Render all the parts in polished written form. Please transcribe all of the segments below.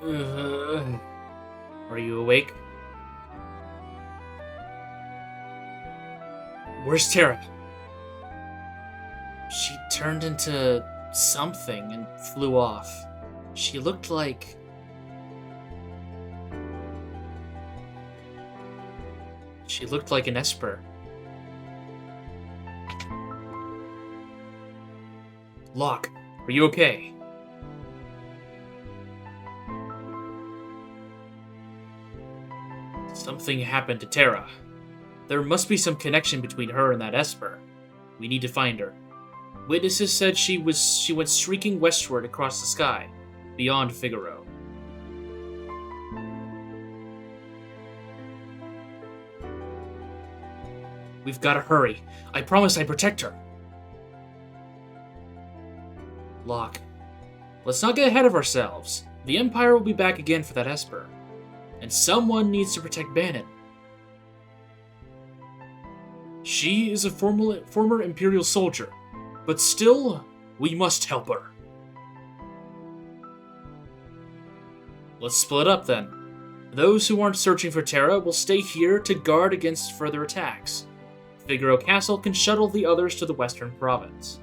Are you awake? Where's Terra? She turned into something and flew off. She looked like... She looked like an Esper. Locke, are you okay? Something happened to Terra. There must be some connection between her and that Esper. We need to find her. Witnesses said she went streaking westward across the sky, beyond Figaro. We've got to hurry. I promise I'd protect her. Locke, let's not get ahead of ourselves. The Empire will be back again for that Esper. And someone needs to protect Bannon. She is a former Imperial soldier, but still, we must help her. Let's split up then. Those who aren't searching for Terra will stay here to guard against further attacks. Figaro Castle can shuttle the others to the western province.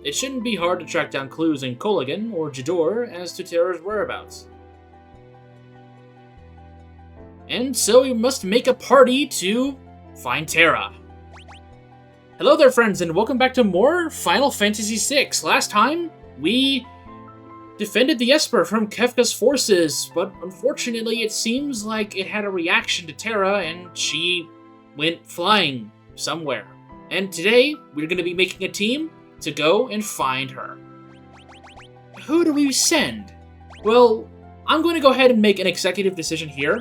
It shouldn't be hard to track down clues in Kolaghan or Jador as to Terra's whereabouts. And so we must make a party to find Terra. Hello there, friends, and welcome back to more Final Fantasy VI. Last time, we defended the Esper from Kefka's forces, but unfortunately it seems like it had a reaction to Terra and she went flying somewhere. And today, we're going to be making a team to go and find her. Who do we send? Well, I'm going to go ahead and make an executive decision here.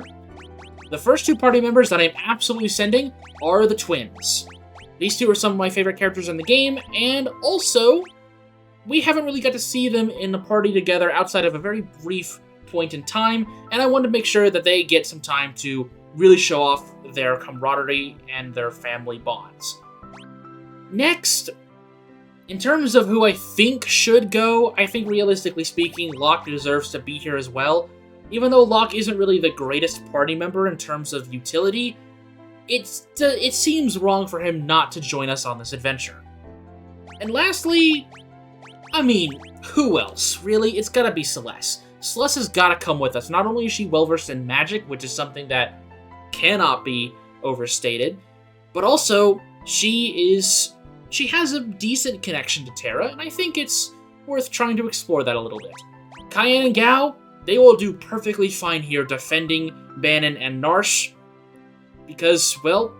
The first two party members that I'm absolutely sending are the twins. These two are some of my favorite characters in the game, and also, we haven't really got to see them in the party together outside of a very brief point in time, and I wanted to make sure that they get some time to really show off their camaraderie and their family bonds. Next, in terms of who I think should go, I think realistically speaking, Locke deserves to be here as well. Even though Locke isn't really the greatest party member in terms of utility, it seems wrong for him not to join us on this adventure. And lastly, I mean, who else? Really, it's gotta be Celeste. Celeste has gotta come with us. Not only is she well-versed in magic, which is something that cannot be overstated, but also, she has a decent connection to Terra, and I think it's worth trying to explore that a little bit. Cayenne and Gao, they will do perfectly fine here defending Bannon and Narsh, because, well,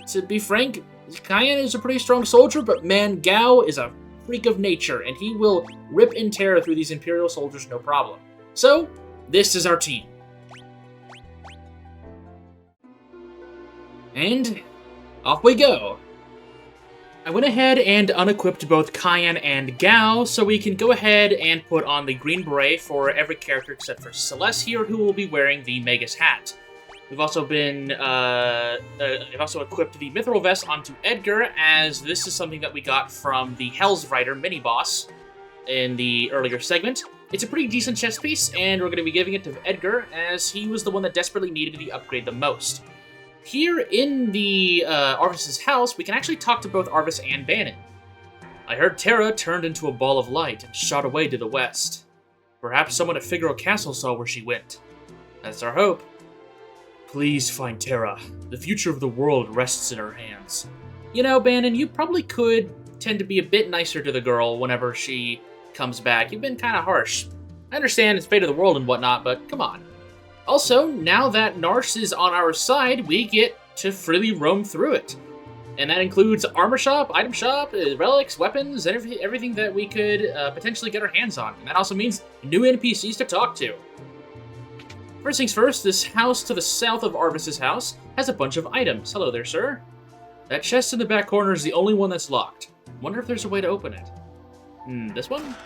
to be frank, Cayenne is a pretty strong soldier, but man, Gao is a freak of nature, and he will rip in Terra through these Imperial soldiers no problem. So, this is our team. And off we go. I went ahead and unequipped both Cayenne and Gao, so we can go ahead and put on the green beret for every character except for Celeste here, who will be wearing the Magus hat. We've also I've also equipped the Mithril Vest onto Edgar, as this is something that we got from the Hell's Rider mini-boss in the earlier segment. It's a pretty decent chest piece, and we're going to be giving it to Edgar, as he was the one that desperately needed the upgrade the most. Here in the Arvis's house, we can actually talk to both Arvis and Bannon. I heard Terra turned into a ball of light and shot away to the west. Perhaps someone at Figaro Castle saw where she went. That's our hope. Please find Terra. The future of the world rests in her hands. You know, Bannon, you probably could tend to be a bit nicer to the girl whenever she comes back. You've been kind of harsh. I understand it's fate of the world and whatnot, but come on. Also, now that Narsh is on our side, we get to freely roam through it. And that includes armor shop, item shop, relics, weapons, and everything that we could potentially get our hands on. And that also means new NPCs to talk to. First things first, this house to the south of Arvis's house has a bunch of items. Hello there, sir. That chest in the back corner is the only one that's locked. Wonder if there's a way to open it. This one?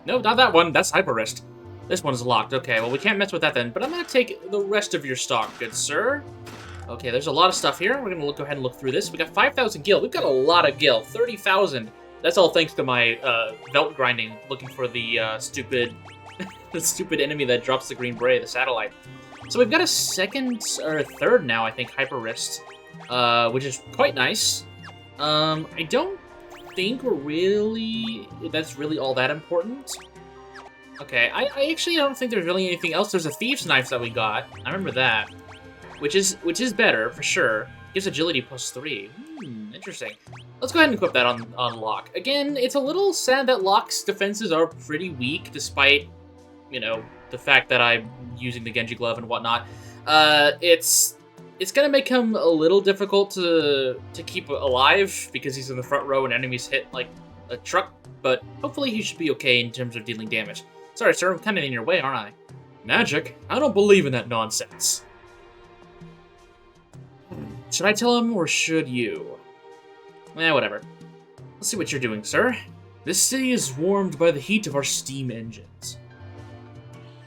No, not that one. That's Hyper Wrist. This one's locked. Okay, well, we can't mess with that then. But I'm going to take the rest of your stock, good sir. Okay, there's a lot of stuff here. We're going to go ahead and look through this. We got 5,000 gil. We've got a lot of gil. 30,000. That's all thanks to my belt grinding, looking for the stupid The stupid enemy that drops the green beret, the satellite. So we've got a second, or third now, I think, Hyper Wrist, which is quite nice. I don't think that's really all that important. Okay, I actually don't think there's really anything else. There's a Thieves' Knife that we got. I remember that. Which is better, for sure. Gives agility +3. Interesting. Let's go ahead and equip that on Locke. Again, it's a little sad that Locke's defenses are pretty weak, despite, you know, the fact that I'm using the Genji Glove and whatnot. It's gonna make him a little difficult to keep alive, because he's in the front row and enemies hit, like, a truck, but hopefully he should be okay in terms of dealing damage. Sorry, sir, I'm kind of in your way, aren't I? Magic? I don't believe in that nonsense. Should I tell him, or should you? Whatever. Let's see what you're doing, sir. This city is warmed by the heat of our steam engines.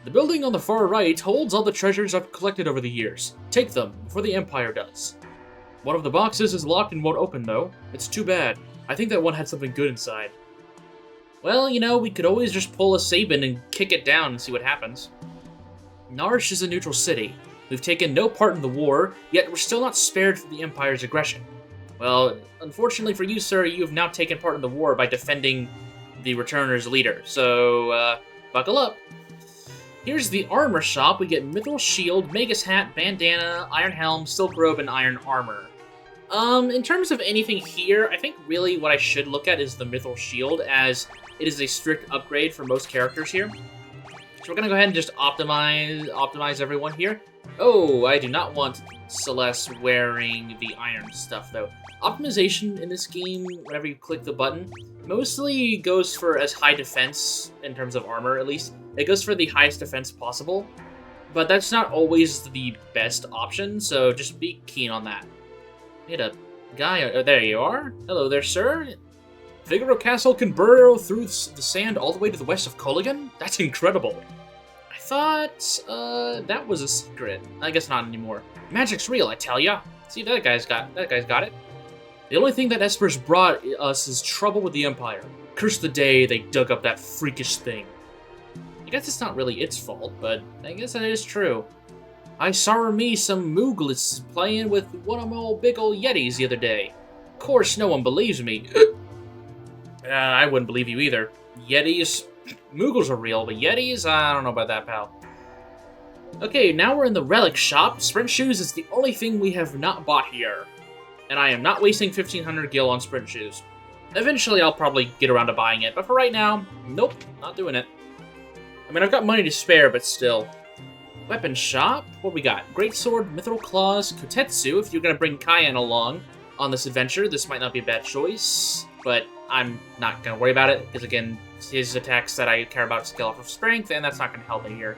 The building on the far right holds all the treasures I've collected over the years. Take them, before the Empire does. One of the boxes is locked and won't open, though. It's too bad. I think that one had something good inside. Well, you know, we could always just pull a Sabin and kick it down and see what happens. Narsh is a neutral city. We've taken no part in the war, yet we're still not spared from the Empire's aggression. Well, unfortunately for you, sir, you have now taken part in the war by defending the Returner's leader, so, buckle up. Here's the armor shop. We get Mithril Shield, Magus Hat, Bandana, Iron Helm, Silk Robe, and Iron Armor. In terms of anything here, I think really what I should look at is the Mithril Shield, as it is a strict upgrade for most characters here. So we're gonna go ahead and just optimize everyone here. Oh, I do not want Celeste wearing the iron stuff, though. Optimization in this game, whenever you click the button, mostly goes for as high defense, in terms of armor at least. It goes for the highest defense possible, but that's not always the best option, so just be keen on that. Hit a guy. Oh, there you are. Hello there, sir. Figaro Castle can burrow through the sand all the way to the west of Culligan? That's incredible. I thought that was a secret. I guess not anymore. Magic's real, I tell ya. See, that guy's got it. The only thing that Esper's brought us is trouble with the Empire. Curse the day they dug up that freakish thing. I guess it's not really its fault, but I guess that is true. I saw me some Mooglets playing with one of my old big old Yetis the other day. Of course, no one believes me. I wouldn't believe you either. Yetis? Moogles are real, but Yetis? I don't know about that, pal. Okay, now we're in the relic shop. Sprint shoes is the only thing we have not bought here. And I am not wasting 1,500 gil on sprint shoes. Eventually, I'll probably get around to buying it, but for right now, nope, not doing it. I mean, I've got money to spare, but still. Weapon shop? What we got? Greatsword, Mithril Claws, Kotetsu. If you're gonna bring Kyan along on this adventure, this might not be a bad choice, but I'm not gonna worry about it, because again, his attacks that I care about scale off of strength, and that's not gonna help me here.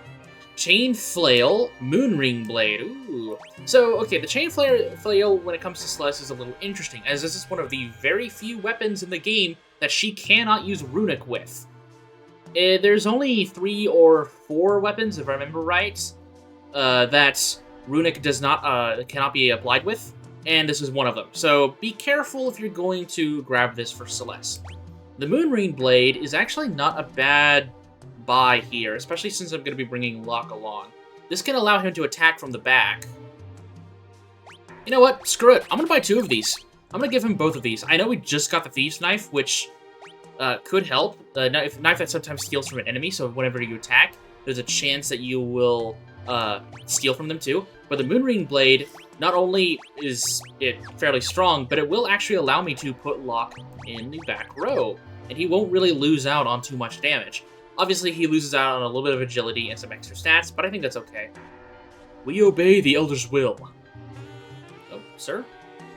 Chain Flail, Moonring Blade. Ooh. So, okay, the Chain Flail, when it comes to Celeste, is a little interesting, as this is one of the very few weapons in the game that she cannot use Runic with. There's only 3 or 4 weapons, if I remember right, that Runic cannot be applied with, and this is one of them. So be careful if you're going to grab this for Celeste. The Moonring Blade is actually not a bad buy here, especially since I'm going to be bringing Locke along. This can allow him to attack from the back. You know what? Screw it. I'm going to buy 2 of these. I'm going to give him both of these. I know we just got the Thieves' Knife, which could help. Knife that sometimes steals from an enemy, so whenever you attack, there's a chance that you will steal from them too. But the Moonring Blade, not only is it fairly strong, but it will actually allow me to put Locke in the back row, and he won't really lose out on too much damage. Obviously, he loses out on a little bit of agility and some extra stats, but I think that's okay. We obey the Elder's will. Oh, sir?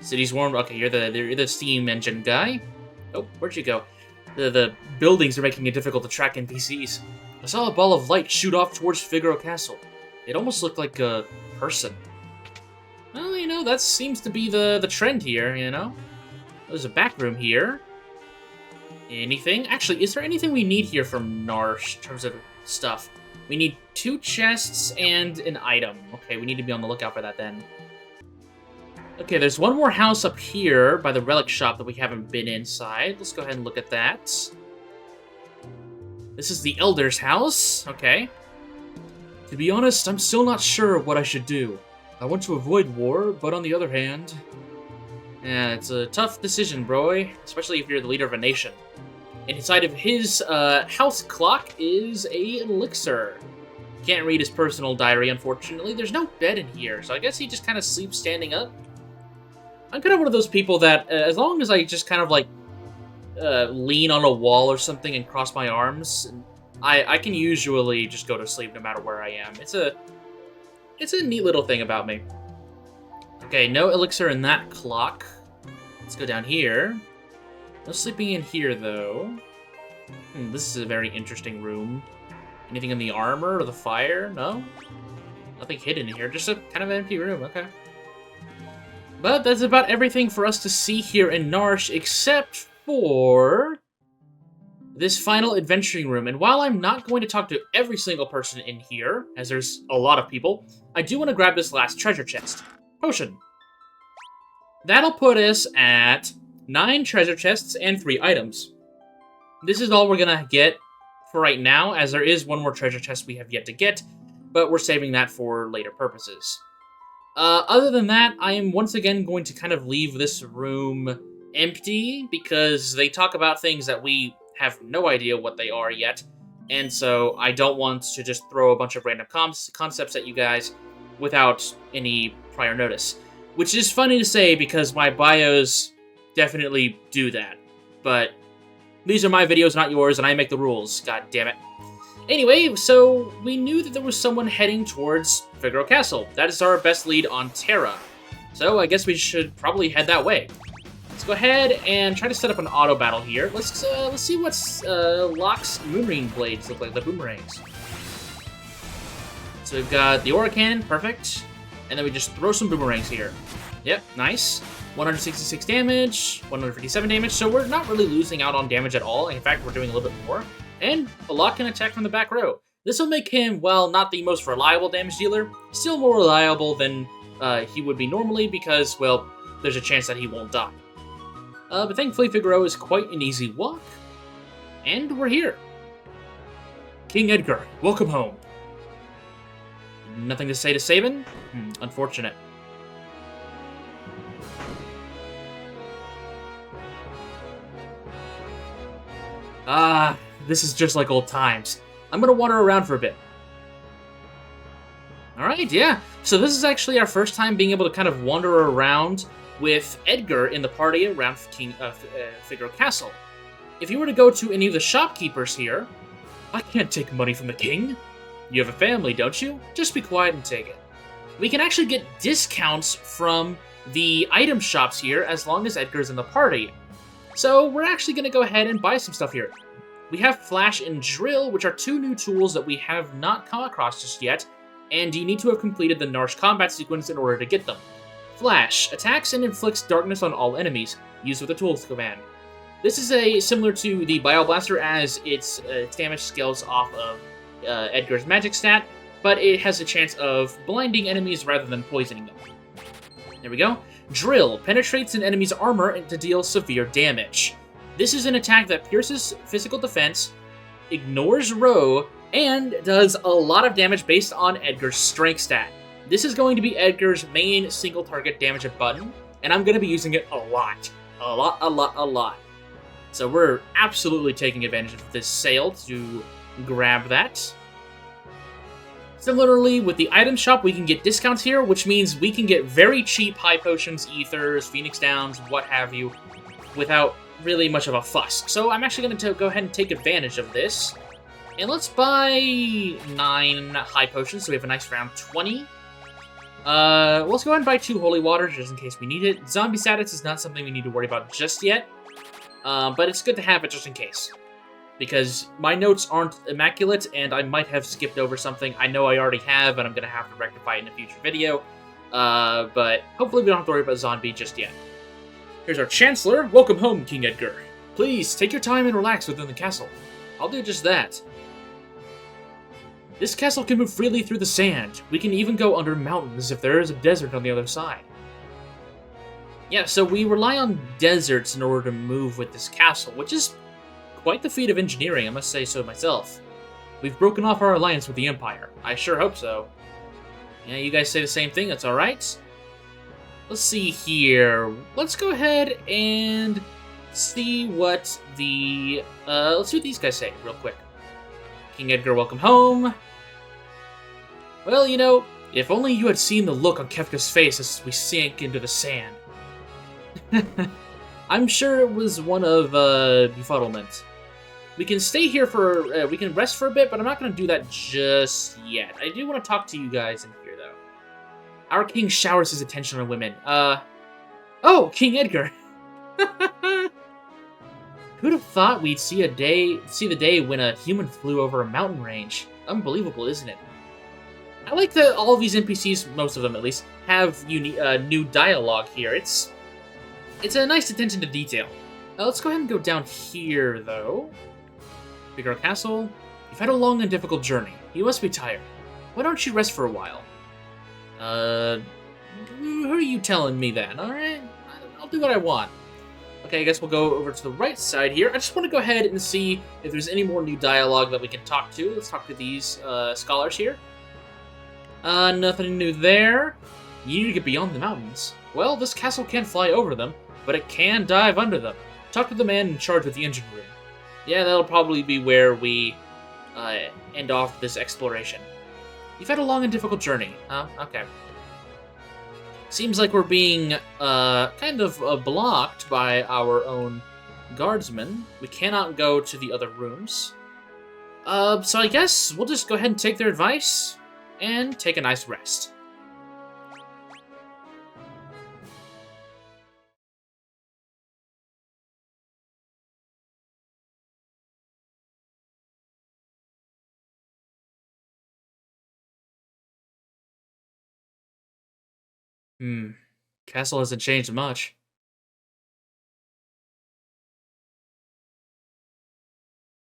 City's warmed. Okay, you're the steam engine guy. Oh, where'd you go? The buildings are making it difficult to track NPCs. I saw a ball of light shoot off towards Figaro Castle. It almost looked like a person. Well, you know, that seems to be the trend here, you know? There's a back room here. Anything? Actually, is there anything we need here from Narsh in terms of stuff? We need 2 chests and an item. Okay, we need to be on the lookout for that then. Okay, there's one more house up here by the relic shop that we haven't been inside. Let's go ahead and look at that. This is the Elder's house. Okay. To be honest, I'm still not sure what I should do. I want to avoid war, but on the other hand... Yeah, it's a tough decision, bro. Especially if you're the leader of a nation. And inside of his house clock is a elixir. Can't read his personal diary, unfortunately. There's no bed in here, so I guess he just kind of sleeps standing up. I'm kind of one of those people that, as long as I just kind of, like, lean on a wall or something and cross my arms, I can usually just go to sleep no matter where I am. It's a neat little thing about me. Okay, no elixir in that clock. Let's go down here. No sleeping in here, though. This is a very interesting room. Anything in the armor or the fire? No? Nothing hidden in here. Just a kind of empty room. Okay. But that's about everything for us to see here in Narshe, except for this final adventuring room. And while I'm not going to talk to every single person in here, as there's a lot of people, I do want to grab this last treasure chest. Potion. That'll put us at 9 treasure chests and 3 items. This is all we're gonna get for right now, as there is one more treasure chest we have yet to get, but we're saving that for later purposes. Other than that, I am once again going to kind of leave this room empty, because they talk about things that we have no idea what they are yet, and so I don't want to just throw a bunch of random concepts at you guys without any prior notice. Which is funny to say, because my bios definitely do that. But these are my videos, not yours, and I make the rules. God damn it. Anyway, so we knew that there was someone heading towards Figaro Castle. That is our best lead on Terra. So I guess we should probably head that way. Let's go ahead and try to set up an auto battle here. Let's see what Locke's Moonring blades look like, the boomerangs. So we've got the Aura Cannon, perfect. And then we just throw some boomerangs here. Yep, nice. 166 damage, 157 damage, so we're not really losing out on damage at all. In fact, we're doing a little bit more. And Locke can attack from the back row. This will make him, while not the most reliable damage dealer, still more reliable than he would be normally because, well, there's a chance that he won't die. But thankfully, Figaro is quite an easy walk. And we're here. King Edgar, welcome home. Nothing to say to Sabin? Unfortunate. This is just like old times. I'm gonna wander around for a bit. Alright, yeah. So this is actually our first time being able to kind of wander around with Edgar in the party around Figaro Castle. If you were to go to any of the shopkeepers here... I can't take money from the king. You have a family, don't you? Just be quiet and take it. We can actually get discounts from the item shops here as long as Edgar's in the party. So we're actually going to go ahead and buy some stuff here. We have Flash and Drill, which are 2 new tools that we have not come across just yet, and you need to have completed the Narshe combat sequence in order to get them. Flash attacks and inflicts darkness on all enemies, used with the tools command. This is similar to the Bioblaster, as its damage scales off of Edgar's magic stat, but it has a chance of blinding enemies rather than poisoning them. There we go. Drill penetrates an enemy's armor to deal severe damage. This is an attack that pierces physical defense, ignores row, and does a lot of damage based on Edgar's strength stat. This is going to be Edgar's main single target damage button, and I'm going to be using it a lot. A lot. So we're absolutely taking advantage of this sale to grab that. Similarly, with the item shop, we can get discounts here, which means we can get very cheap high potions, ethers, phoenix downs, what have you, without really much of a fuss. So I'm actually going to go ahead and take advantage of this. And let's buy 9 high potions, so we have a nice round 20. Let's go ahead and buy 2 holy waters, just in case we need it. Zombie status is not something we need to worry about just yet, but it's good to have it just in case. Because my notes aren't immaculate, and I might have skipped over something. I know I already have, and I'm going to have to rectify it in a future video. But hopefully we don't have to worry about zombie just yet. Here's our Chancellor. Welcome home, King Edgar. Please, take your time and relax within the castle. I'll do just that. This castle can move freely through the sand. We can even go under mountains if there is a desert on the other side. Yeah, so we rely on deserts in order to move with this castle, which is quite the feat of engineering, I must say so myself. We've broken off our alliance with the Empire. I sure hope so. Yeah, you guys say the same thing, that's alright. Let's see here. Let's go ahead and see what the... let's see what these guys say real quick. King Edgar, welcome home. Well, you know, if only you had seen the look on Kefka's face as we sank into the sand. I'm sure it was one of, befuddlement. We can stay here for, we can rest for a bit, but I'm not going to do that just yet. I do want to talk to you guys in here, though. Our king showers his attention on women. Oh, King Edgar! Who'd have thought we'd see the day when a human flew over a mountain range? Unbelievable, isn't it? I like that all of these NPCs, most of them at least, have new dialogue here. It's a nice attention to detail. Let's go ahead and go down here, though. Figaro Castle. You've had a long and difficult journey. You must be tired. Why don't you rest for a while? Who are you telling me then? Alright, I'll do what I want. Okay, I guess we'll go over to the right side here. I just want to go ahead and see if there's any more new dialogue that we can talk to. Let's talk to these scholars here. Nothing new there. You need to get beyond the mountains. Well, this castle can't fly over them, but it can dive under them. Talk to the man in charge of the engine room. Yeah, that'll probably be where we end off this exploration. You've had a long and difficult journey. Okay. Seems like we're being kind of blocked by our own guardsmen. We cannot go to the other rooms. So I guess we'll just go ahead and take their advice and take a nice rest. Castle hasn't changed much.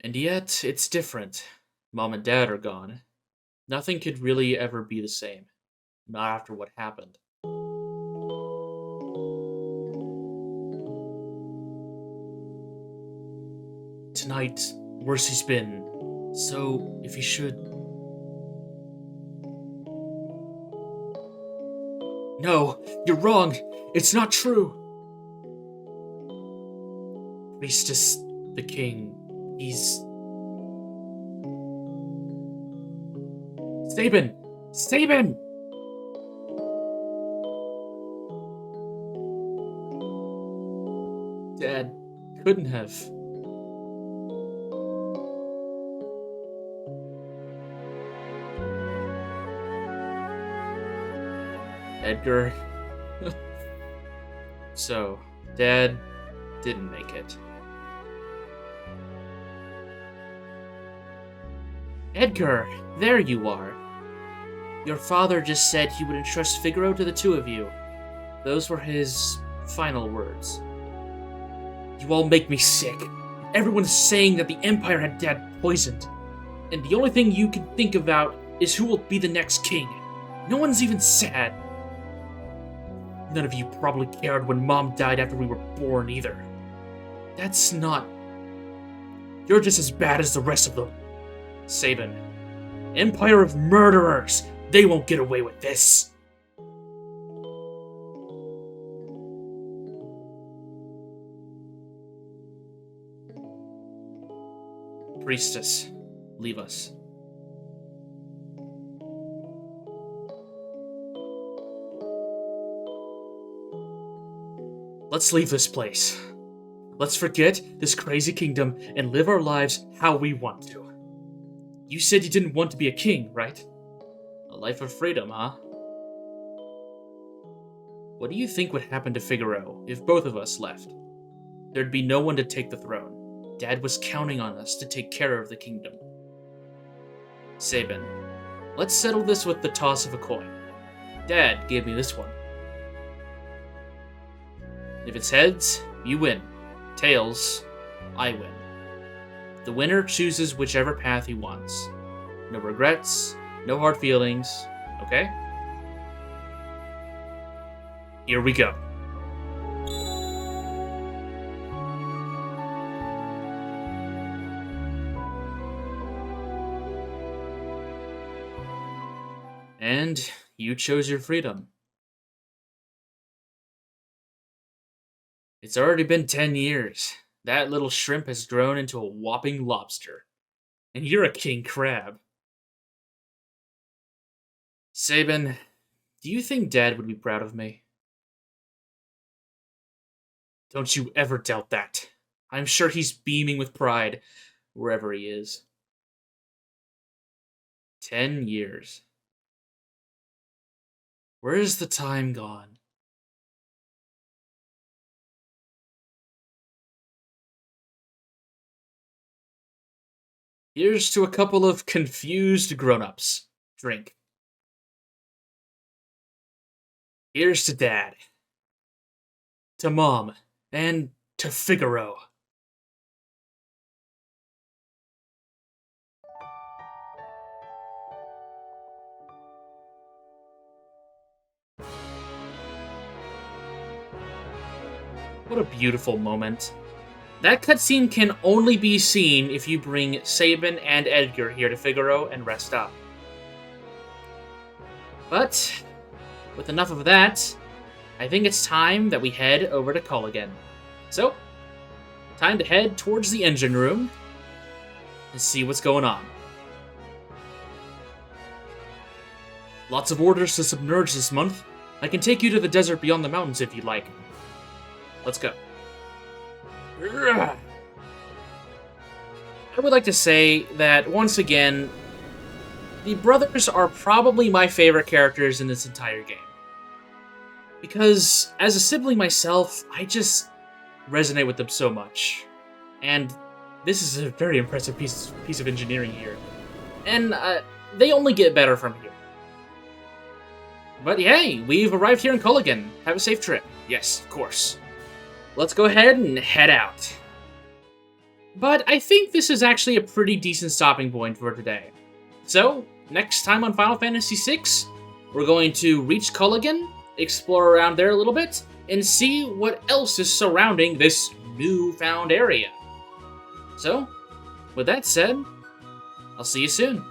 And yet, it's different. Mom and Dad are gone. Nothing could really ever be the same. Not after what happened. Tonight, worse he's been. So, if he should... No, you're wrong. It's not true. Priestess, the king, he's... Sabin! Sabin! Dad couldn't have. Edgar. So, Dad didn't make it. Edgar, there you are. Your father just said he would entrust Figaro to the two of you. Those were his final words. You all make me sick. Everyone's saying that the Empire had Dad poisoned. And the only thing you can think about is who will be the next king. No one's even sad. None of you probably cared when Mom died after we were born either. That's not... You're just as bad as the rest of them. Sabin. Empire of murderers! They won't get away with this! Priestess, leave us. Let's leave this place. Let's forget this crazy kingdom and live our lives how we want to. You said you didn't want to be a king, right? A life of freedom, huh? What do you think would happen to Figaro if both of us left? There'd be no one to take the throne. Dad was counting on us to take care of the kingdom. Sabin, let's settle this with the toss of a coin. Dad gave me this one. If it's heads, you win. Tails, I win. The winner chooses whichever path he wants. No regrets, no hard feelings, okay? Here we go. And you chose your freedom. It's already been 10 years. That little shrimp has grown into a whopping lobster. And you're a king crab. Sabin, do you think Dad would be proud of me? Don't you ever doubt that. I'm sure he's beaming with pride, wherever he is. 10 years. Where is the time gone? Here's to a couple of confused grown-ups. Drink. Here's to Dad. To Mom. And to Figaro. What a beautiful moment. That cutscene can only be seen if you bring Sabin and Edgar here to Figaro and rest up. But, with enough of that, I think it's time that we head over to Culligan. So, time to head towards the engine room and see what's going on. Lots of orders to submerge this month. I can take you to the desert beyond the mountains if you'd like. Let's go. I would like to say that, once again, the brothers are probably my favorite characters in this entire game. Because, as a sibling myself, I just resonate with them so much. And this is a very impressive piece of engineering here. And they only get better from here. But hey, we've arrived here in Culligan. Have a safe trip. Yes, of course. Let's go ahead and head out. But I think this is actually a pretty decent stopping point for today. So, next time on Final Fantasy VI, we're going to reach Culligan, explore around there a little bit, and see what else is surrounding this newfound area. So, with that said, I'll see you soon.